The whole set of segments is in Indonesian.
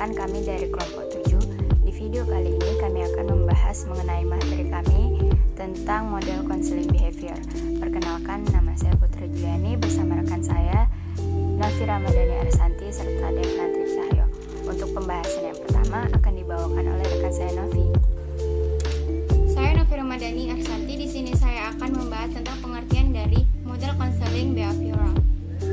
Perkenalkan, kami dari kelompok 7. Di video kali ini kami akan membahas mengenai materi kami tentang model counseling behavior. Perkenalkan, nama saya Putri Juliani bersama rekan saya Nafi Ramadhani Arsanti serta Devnatri Cahyo. Untuk pembahasan yang pertama akan dibawakan oleh rekan saya Nafi. Saya Nafi Ramadhani Arsanti. Di sini saya akan membahas tentang pengertian dari model counseling behavioral.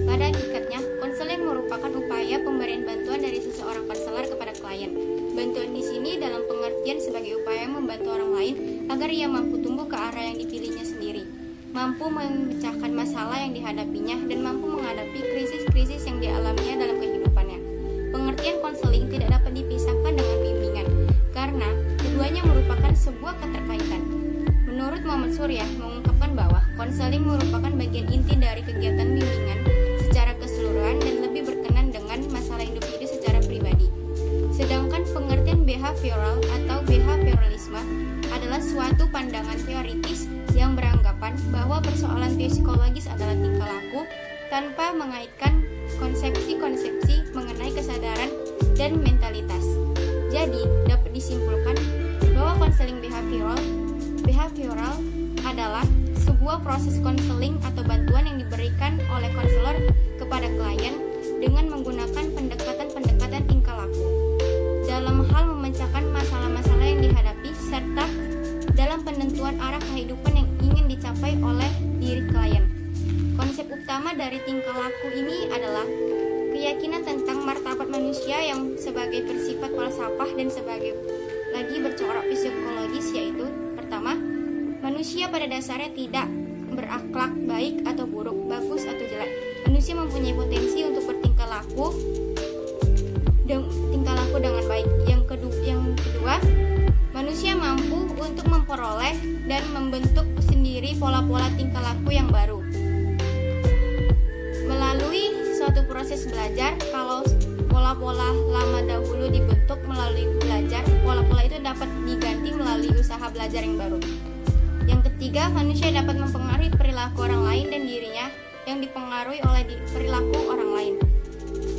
Pada hakikatnya, konseling merupakan upaya pemberian bantuan dari seseorang konselor kepada klien. Bantuan di sini dalam pengertian sebagai upaya membantu orang lain agar ia mampu tumbuh ke arah yang dipilihnya sendiri, mampu memecahkan masalah yang dihadapinya, dan mampu menghadapi krisis-krisis yang dialaminya dalam kehidupannya. Pengertian konseling tidak dapat dipisahkan dengan bimbingan, karena keduanya merupakan sebuah keterkaitan. Menurut Muhammad Surya mengungkapkan bahwa konseling merupakan bagian inti dari kegiatan bimbingan secara keseluruhan dan lebih berkenan dengan masalah individu secara pribadi. Sedangkan pengertian behavioral atau behavioralisme adalah suatu pandangan teoritis yang beranggapan bahwa persoalan psikologis adalah tingkah laku tanpa mengaitkan konsepsi-konsepsi mengenai kesadaran dan mentalitas. Jadi, dapat disimpulkan bahwa konseling behavioral adalah sebuah proses konseling atau bantuan yang diberikan oleh konselor kepada klien dengan menggunakan pendekatan-pendekatan tingkah laku dalam hal memecahkan masalah-masalah yang dihadapi serta dalam penentuan arah kehidupan yang ingin dicapai oleh diri klien. Konsep utama dari tingkah laku ini adalah keyakinan tentang martabat manusia yang sebagai bersifat falsafah dan sebagai lagi bercorak psikologis, yaitu pertama, manusia pada dasarnya tidak berakhlak baik atau buruk, bagus atau jelek. Manusia mempunyai potensi untuk bertingkah laku dengan baik. Yang kedua, manusia mampu untuk memperoleh dan membentuk sendiri pola-pola tingkah laku yang baru melalui suatu proses belajar. Kalau pola-pola lama dahulu dibentuk melalui belajar, pola-pola itu dapat diganti melalui usaha belajar yang baru. Yang ketiga, manusia dapat mempengaruhi perilaku orang lain dan dirinya yang dipengaruhi oleh perilaku orang lain.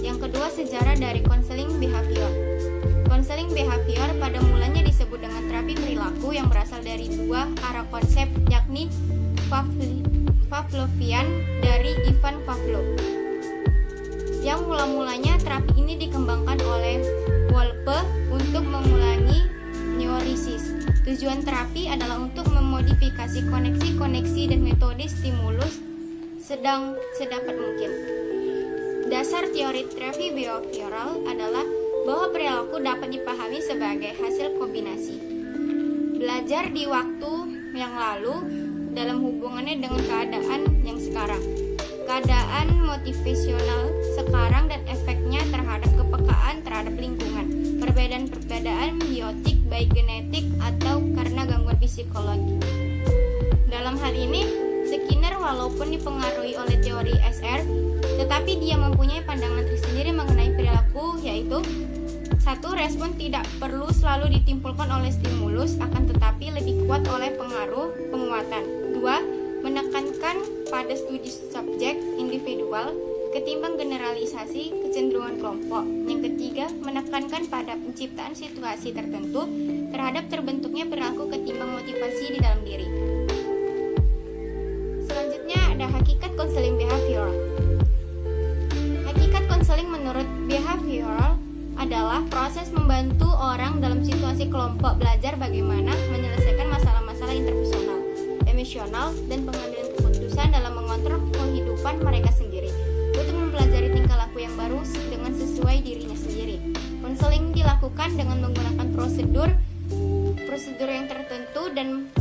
Yang kedua, sejarah dari konseling behavior. Konseling behavior pada mulanya disebut dengan terapi perilaku yang berasal dari dua arah konsep, yakni Pavlovian dari Ivan Pavlov. Yang mula-mulanya terapi ini dikembangkan oleh Wolpe untuk mengulangi neurisis. Tujuan terapi adalah untuk memodifikasi koneksi-koneksi dan metode stimulus sedapat mungkin. Dasar teori terapi behavioral adalah bahwa perilaku dapat dipahami sebagai hasil kombinasi belajar di waktu yang lalu dalam hubungannya dengan keadaan yang sekarang, keadaan motivasional sekarang dan efeknya terhadap kepekaan terhadap lingkungan, perbedaan biotik baik genetik atau karena gangguan psikologi. Dalam hal ini, Skinner walaupun dipengaruhi oleh teori SR, tetapi dia mempunyai pandangan tersendiri mengenai perilaku, yaitu 1. Respon tidak perlu selalu ditimbulkan oleh stimulus, akan tetapi lebih kuat oleh pengaruh penguatan. 2. Menekankan pada studi subjek individual ketimbang generalisasi kecenderungan kelompok. Yang ketiga, menekankan pada penciptaan situasi tertentu terhadap terbentuknya perilaku ketimbang motivasi di dalam diri. Selanjutnya ada hakikat konseling behavioral. Hakikat konseling menurut behavioral adalah proses membantu orang dalam situasi kelompok belajar bagaimana menyelesaikan masalah-masalah interpersonal, emosional, dan pengambilan keputusan dalam mengontrol kehidupan mereka sendiri untuk mempelajari tingkah laku yang baru dengan sesuai dirinya sendiri. Konseling dilakukan dengan menggunakan prosedur yang tertentu dan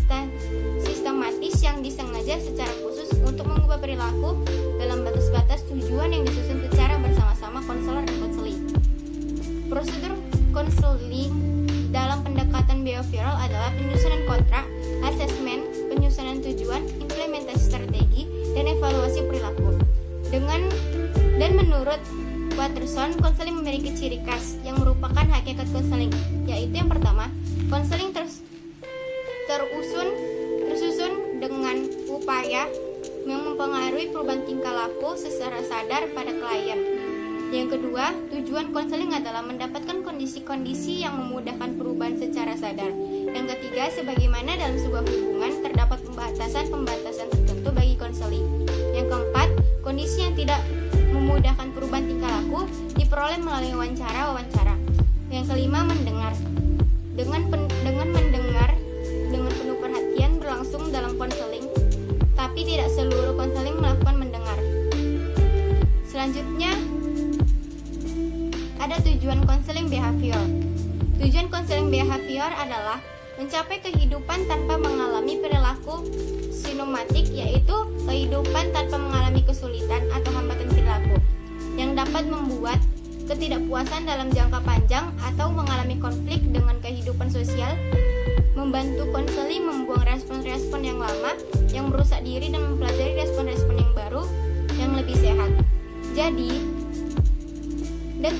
sistematis yang disengaja secara khusus untuk mengubah perilaku dalam batas-batas tujuan yang disusun secara bersama-sama konselor dan konseli. Prosedur konseling dalam pendekatan behavioral adalah penyusunan kontrak, asesmen, penyusunan tujuan, implementasi strategi, dan evaluasi perilaku. Dan menurut Watterson, konseling memiliki ciri khas yang merupakan hakikat konseling, yaitu yang pertama, konseling tersusun dengan upaya yang mempengaruhi perubahan tingkah laku secara sadar pada klien. Yang kedua, tujuan konseling adalah mendapatkan kondisi-kondisi yang memudahkan perubahan secara sadar. Yang ketiga, sebagaimana dalam sebuah hubungan terdapat pembatasan tertentu bagi konseling. Yang keempat, kondisi yang tidak memudahkan perubahan tingkah laku diperoleh melalui wawancara. Yang kelima, mendengar. Dengan mendengar dengan penuh perhatian berlangsung dalam konseling, tapi tidak seluruh konseling melakukan mendengar. Selanjutnya, ada tujuan konseling behavior. Tujuan konseling behavior adalah mencapai kehidupan tanpa mengalami perilaku sinematik, yaitu kehidupan tanpa mengalami kesulitan atau hambatan perilaku yang dapat membuat ketidakpuasan dalam jangka panjang atau mengalami konflik dengan kehidupan sosial. Membantu konseling membuang respon-respon yang lama yang merusak diri dan mempelajari respon-respon yang baru yang lebih sehat.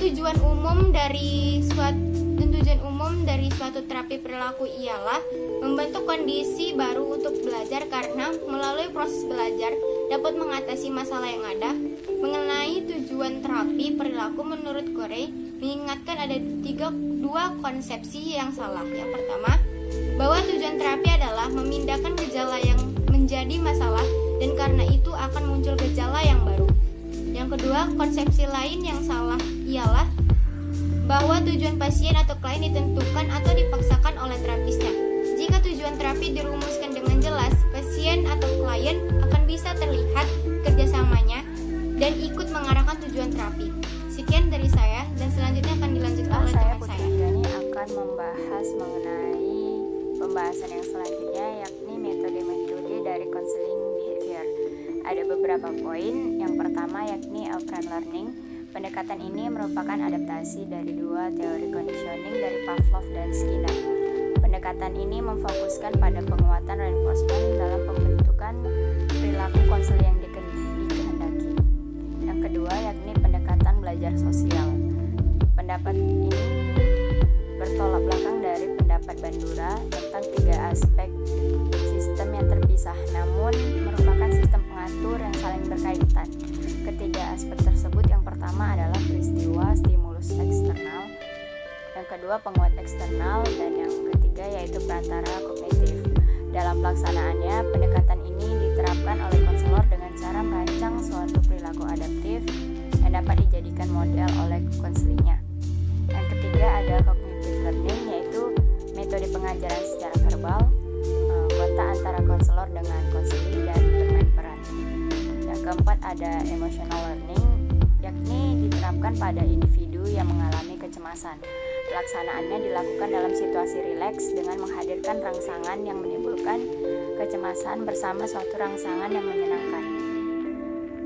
Tujuan umum dari suatu terapi perilaku ialah membentuk kondisi baru untuk belajar, karena melalui proses belajar dapat mengatasi masalah yang ada. Mengenai tujuan terapi perilaku, menurut Corey mengingatkan ada dua konsepsi yang salah. Yang pertama, bahwa tujuan terapi adalah memindahkan gejala yang menjadi masalah dan karena itu akan muncul gejala yang baru. Yang kedua, konsepsi lain yang salah ialah bahwa tujuan pasien atau klien ditentukan atau dipaksakan oleh terapisnya. Jika tujuan terapi dirumuskan dengan jelas, pasien atau klien akan bisa terlihat kerjasamanya dan ikut mengarahkan tujuan terapi. Sekian dari saya, dan selanjutnya akan dilanjutkan oleh teman Putri saya. Juliani akan membahas mengenai pembahasan yang selanjutnya, yakni metode-metode dari konseling behavior. Ada beberapa poin. Yang pertama yakni operant learning. Pendekatan ini merupakan adaptasi dari dua teori conditioning dari Pavlov dan Skinner. Pendekatan ini memfokuskan pada penguatan reinforcement dalam pembentukan perilaku konseling yang dikehendaki. Yang kedua yakni pendekatan belajar sosial. Pendapat ini bertolak belakang dari pendapat Bandura tentang tiga aspek sistem yang terpisah, namun merupakan sistem pengatur yang saling berkaitan. Ketiga aspek tersebut, yang pertama adalah peristiwa stimulus eksternal, yang kedua penguat eksternal, dan yang ketiga yaitu perantara kognitif. Dalam pelaksanaannya, pendekatan ini diterapkan oleh konselor dengan cara merancang suatu perilaku adaptif yang dapat dijadikan model oleh konselingnya. Yang ketiga ada cognitive learning, yaitu metode pengajaran secara verbal, kontak antara konselor dengan konseli dan bermain peran. Yang keempat ada emotional learning, yakni diterapkan pada individu yang mengalami kecemasan. Pelaksanaannya dilakukan dalam situasi rileks dengan menghadirkan rangsangan yang menimbulkan kecemasan bersama suatu rangsangan yang menyenangkan.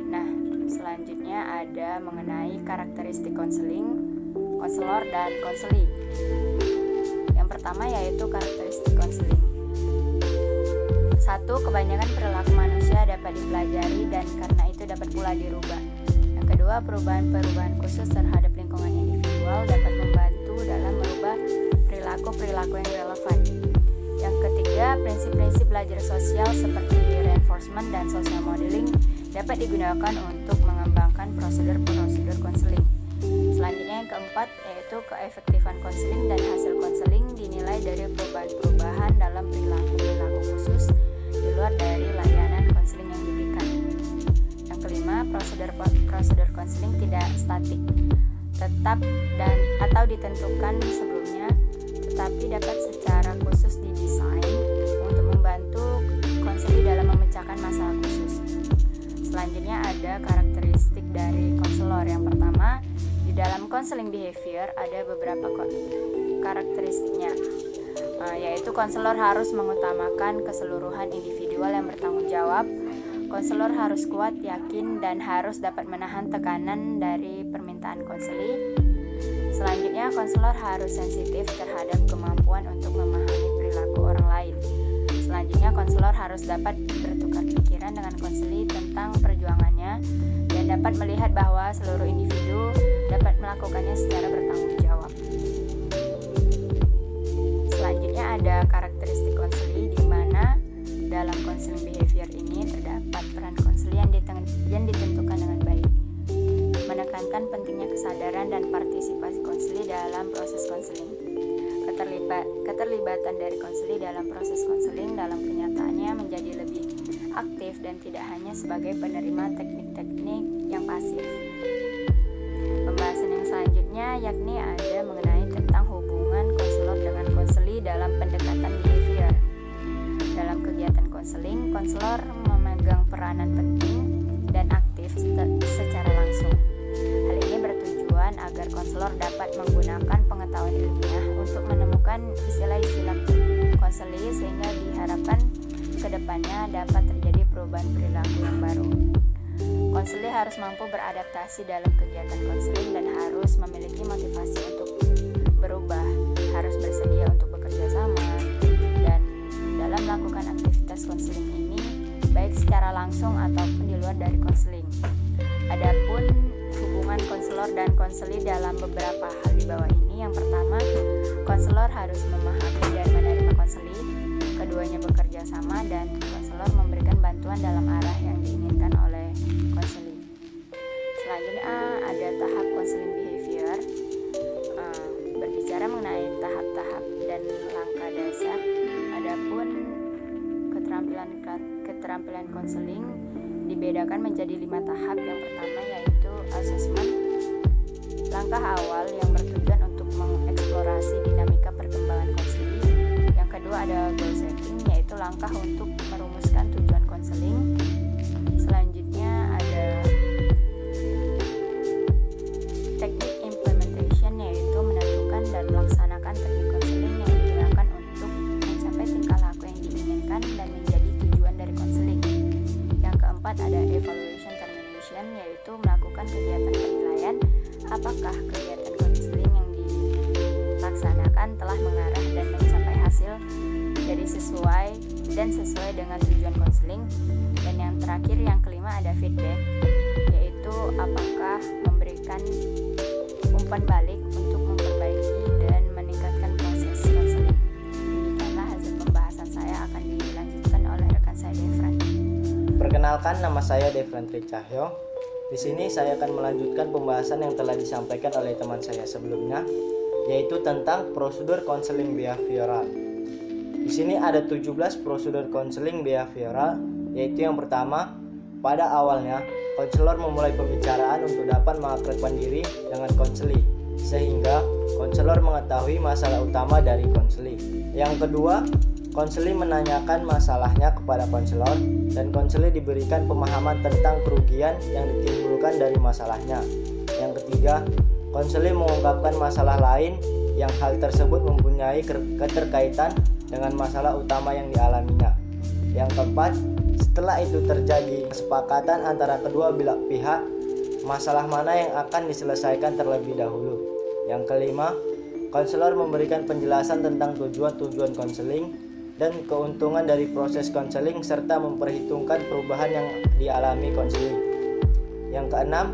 Nah, selanjutnya ada mengenai karakteristik konselor dan konseli. Yang pertama yaitu karakteristik konseling. 1. Kebanyakan perilaku manusia dapat dipelajari dan karena itu dapat pula dirubah. Yang kedua, perubahan-perubahan khusus terhadap lingkungan individual dapat membantu dalam merubah perilaku-perilaku yang relevan. Yang ketiga, prinsip-prinsip belajar sosial seperti reinforcement dan social modeling dapat digunakan untuk mengembangkan prosedur-prosedur konseling. Selanjutnya yang keempat yaitu keefektifan konseling dan hasil konseling dinilai dari perubahan-perubahan dalam perilaku khusus di luar dari layanan konseling yang diberikan. Yang kelima, prosedur konseling tidak statik, tetap dan atau ditentukan sebelumnya, tetapi dapat secara khusus didesain untuk membantu konseli dalam memecahkan masalah khusus. Selanjutnya ada karakteristik dari konselor. Yang pertama, di dalam konseling behavior ada beberapa karakteristiknya, yaitu konselor harus mengutamakan keseluruhan individual yang bertanggung jawab. Konselor harus kuat, yakin, dan harus dapat menahan tekanan dari permintaan konseli. Selanjutnya, konselor harus sensitif terhadap kemampuan untuk memahami perilaku orang lain. Selanjutnya, konselor harus dapat bertukar pikiran dengan konseli tentang perjuangannya dan dapat melihat bahwa seluruh individu dapat melakukannya secara bertanggung jawab. Selanjutnya ada karakteristik konseli, di mana dalam konseling behavior ini terdapat peran konseli yang ditentukan dengan baik, menekankan menekankan pentingnya kesadaran dan partisipasi konseli dalam proses konseling. Keterlibatan dari konseli dalam proses konseling dalam kenyataannya menjadi lebih aktif dan tidak hanya sebagai penerima teknik-teknik yang pasif. Pembahasan yang selanjutnya yakni ada mengenai tentang hubungan konselor dengan konseli dalam pendekatan behavior. Dalam kegiatan konseling, konselor memegang peranan penting dan aktif secara langsung. Hal ini bertujuan agar konselor dapat menggunakan pengetahuan ilmiah untuk menemukan istilah-istilah konseli sehingga diharapkan kedepannya dapat terjadi perubahan perilaku yang baru. Konseli harus mampu beradaptasi dalam kegiatan konseling dan harus memiliki motivasi untuk berubah, harus bersedia untuk bekerja sama, dan dalam melakukan aktivitas konseling ini baik secara langsung ataupun di luar dari konseling. Adapun hubungan konselor dan konseli dalam beberapa hal di bawah ini. Yang pertama, konselor harus memahami dan menerima konseli, keduanya bekerja sama, dan konselor memberikan bantuan dalam arah yang diinginkan oleh konseli. Selanjutnya ada tahap konseling behavior. Berbicara mengenai tahap-tahap dan langkah dasar, adapun keterampilan konseling dibedakan menjadi 5 tahap. Yang pertama yaitu assessment, langkah awal yang bertujuan untuk mengeksplorasi dinamika perkembangan konseling. Yang kedua ada goal setting, yaitu langkah untuk merumuskan tujuan konseling. Selanjutnya ada teknik implementation, yaitu menentukan dan melaksanakan teknik konseling yang digunakan untuk mencapai tingkah laku yang diinginkan dan menjadi tujuan dari konseling. Yang keempat ada evaluation termination, yaitu melakukan kegiatan penilaian apakah kegiatan konseling yang dilaksanakan telah mengarah dan mencapai hasil dari sesuai dengan tujuan konseling. Dan yang terakhir, yang kelima ada feedback, yaitu apakah memberikan umpan balik untuk memperbaiki dan meningkatkan proses konseling. Demikianlah hasil pembahasan saya, akan dilanjutkan oleh rekan saya Devran. Perkenalkan, nama saya Devran Tricahyo. Di sini saya akan melanjutkan pembahasan yang telah disampaikan oleh teman saya sebelumnya, yaitu tentang prosedur konseling behavioral. Di sini ada 17 prosedur konseling behavioral, yaitu yang pertama, pada awalnya konselor memulai pembicaraan untuk dapat mengakrabkan diri dengan konseli, sehingga konselor mengetahui masalah utama dari konseli. Yang kedua, konseli menanyakan masalahnya kepada konselor dan konseli diberikan pemahaman tentang kerugian yang ditimbulkan dari masalahnya. Yang ketiga, konseli mengungkapkan masalah lain yang hal tersebut mempunyai keterkaitan dengan masalah utama yang dialaminya. Yang keempat, setelah itu terjadi kesepakatan antara kedua belah pihak, masalah mana yang akan diselesaikan terlebih dahulu. Yang kelima, konselor memberikan penjelasan tentang tujuan-tujuan konseling dan keuntungan dari proses konseling serta memperhitungkan perubahan yang dialami konseling. Yang keenam,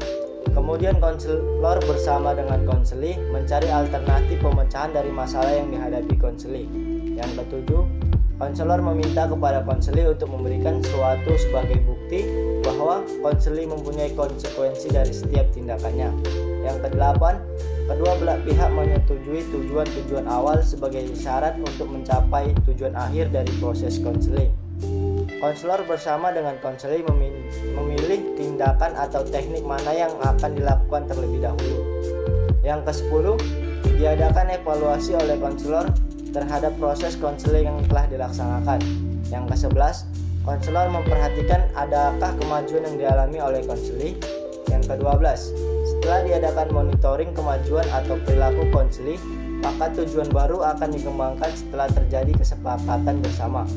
kemudian konselor bersama dengan konseli mencari alternatif pemecahan dari masalah yang dihadapi konseli. Yang ketujuh, konselor meminta kepada konseli untuk memberikan suatu sebagai bukti bahwa konseli mempunyai konsekuensi dari setiap tindakannya. Yang kedelapan, kedua belah pihak menyetujui tujuan-tujuan awal sebagai syarat untuk mencapai tujuan akhir dari proses konseling. Konselor bersama dengan konseli memilih tindakan atau teknik mana yang akan dilakukan terlebih dahulu. Yang ke-10, diadakan evaluasi oleh konselor terhadap proses konseling yang telah dilaksanakan. Yang ke-11, konselor memperhatikan adakah kemajuan yang dialami oleh konseli. Yang ke-12, setelah diadakan monitoring kemajuan atau perilaku konseli, maka tujuan baru akan dikembangkan setelah terjadi kesepakatan bersama.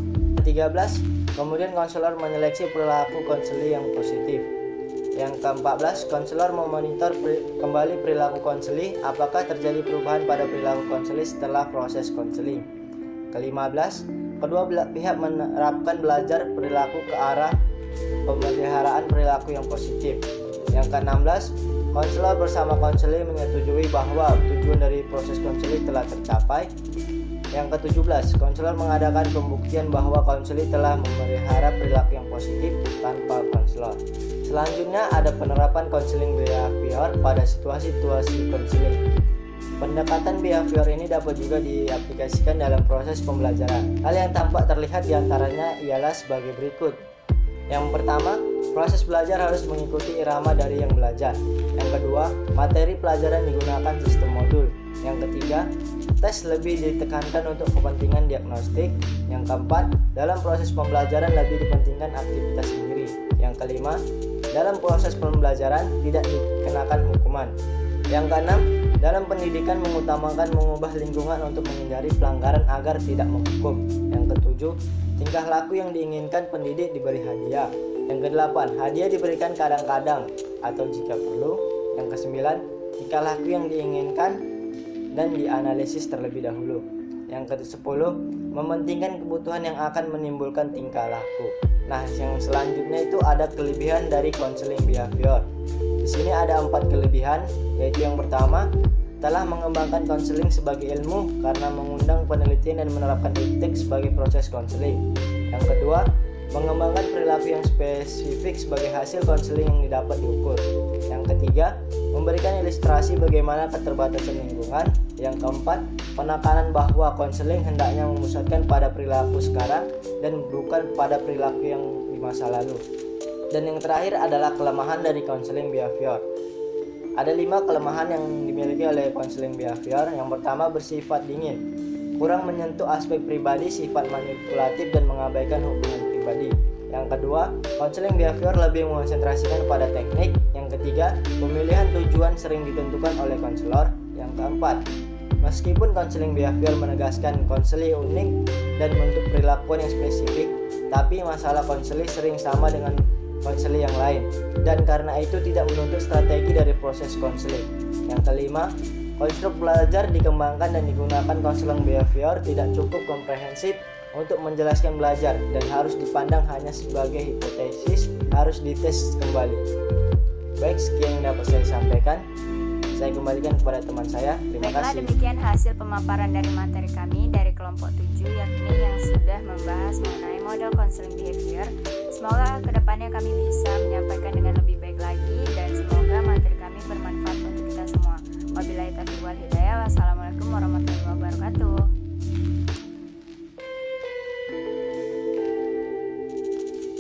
Ke-13, kemudian konselor menyeleksi perilaku konseli yang positif. Yang ke-14, konselor memonitor kembali perilaku konseli apakah terjadi perubahan pada perilaku konseli setelah proses konseling. Ke-15, kedua belah pihak menerapkan belajar perilaku ke arah pemeliharaan perilaku yang positif. Yang ke-16, konselor bersama konseli menyetujui bahwa tujuan dari proses konseling telah tercapai. Yang ke-17, konselor mengadakan pembuktian bahwa konseling telah memelihara perilaku yang positif tanpa konselor. Selanjutnya ada penerapan konseling behavior pada situasi-situasi konseling. Pendekatan behavior ini dapat juga diaplikasikan dalam proses pembelajaran. Hal yang tampak terlihat diantaranya ialah sebagai berikut. Yang pertama, proses belajar harus mengikuti irama dari yang belajar. Yang kedua, materi pelajaran digunakan sistem modul. Yang ketiga, tes lebih ditekankan untuk kepentingan diagnostik. Yang keempat, dalam proses pembelajaran lebih dipentingkan aktivitas sendiri. Yang kelima, dalam proses pembelajaran tidak dikenakan hukuman. Yang keenam, dalam pendidikan mengutamakan mengubah lingkungan untuk menghindari pelanggaran agar tidak menghukum. Yang ketujuh, tingkah laku yang diinginkan pendidik diberi hadiah. Yang kedelapan, hadiah diberikan kadang-kadang atau jika perlu. Yang kesembilan, tingkah laku yang diinginkan dan dianalisis terlebih dahulu. Yang ke-10, mementingkan kebutuhan yang akan menimbulkan tingkah laku. Nah, yang selanjutnya itu ada kelebihan dari konseling behavior. Di sini ada 4 kelebihan, yaitu yang pertama, telah mengembangkan konseling sebagai ilmu karena mengundang penelitian dan menerapkan etik sebagai proses konseling. Yang kedua, mengembangkan perilaku yang spesifik sebagai hasil konseling yang didapat diukur. Yang ketiga, memberikan ilustrasi bagaimana keterbatasan lingkungan. Yang keempat, penekanan bahwa konseling hendaknya memusatkan pada perilaku sekarang dan bukan pada perilaku yang di masa lalu. Dan yang terakhir adalah kelemahan dari konseling behavior. Ada 5 kelemahan yang dimiliki oleh konseling behavior. Yang pertama, bersifat dingin, kurang menyentuh aspek pribadi, sifat manipulatif dan mengabaikan hubungan pribadi. Yang kedua, konseling behavior lebih mengonsentrasikan pada teknik. Yang ketiga, pemilihan tujuan sering ditentukan oleh konselor. Yang keempat, meskipun konseling behavior menegaskan konseling unik dan bentuk perilakuan yang spesifik, tapi masalah konseling sering sama dengan konseling yang lain, dan karena itu tidak menuntut strategi dari proses konseling. Yang kelima, konstruk belajar dikembangkan dan digunakan konseling behavior tidak cukup komprehensif untuk menjelaskan belajar dan harus dipandang hanya sebagai hipotesis, harus dites kembali. Baik, sekian yang dapat saya sampaikan. Saya kembalikan kepada teman saya. Terima kasih. Demikian hasil pemaparan dari materi kami dari kelompok 7, yakni yang sudah membahas mengenai model counseling behavior. Semoga kedepannya kami bisa menyampaikan dengan lebih